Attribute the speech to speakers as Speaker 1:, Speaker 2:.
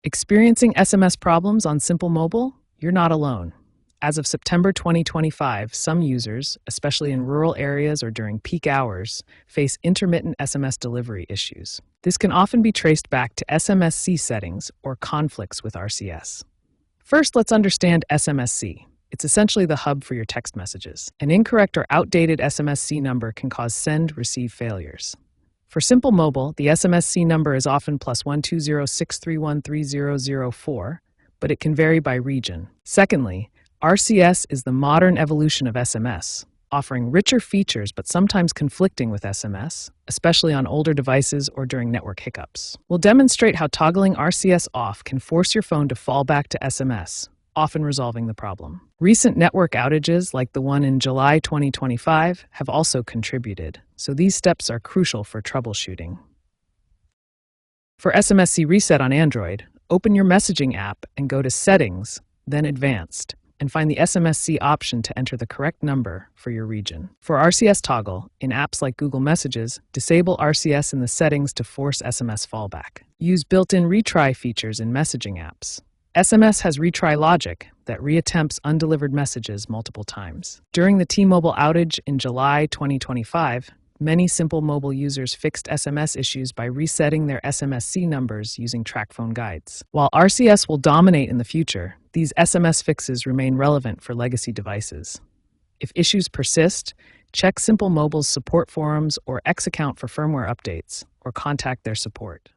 Speaker 1: Experiencing SMS problems on Simple Mobile? You're not alone. As of September 2025, some users, especially in rural areas or during peak hours, face intermittent SMS delivery issues. This can often be traced back to SMSC settings or conflicts with RCS. First, let's understand SMSC. It's essentially the hub for your text messages. An incorrect or outdated SMSC number can cause send-receive failures. For Simple Mobile, the SMSC number is often +12063130004, but it can vary by region. Secondly, RCS is the modern evolution of SMS, offering richer features but sometimes conflicting with SMS, especially on older devices or during network hiccups. We'll demonstrate how toggling RCS off can force your phone to fall back to SMS, often resolving the problem. Recent network outages, like the one in July 2025, have also contributed, so these steps are crucial for troubleshooting. For SMSC Reset on Android, open your messaging app and go to Settings, then Advanced, and find the SMSC option to enter the correct number for your region. For RCS toggle, in apps like Google Messages, disable RCS in the settings to force SMS fallback. Use built-in retry features in messaging apps. SMS has retry logic that reattempts undelivered messages multiple times. During the T-Mobile outage in July 2025, many Simple Mobile users fixed SMS issues by resetting their SMSC numbers using TrackPhone guides. While RCS will dominate in the future, these SMS fixes remain relevant for legacy devices. If issues persist, check Simple Mobile's support forums or X account for firmware updates, or contact their support.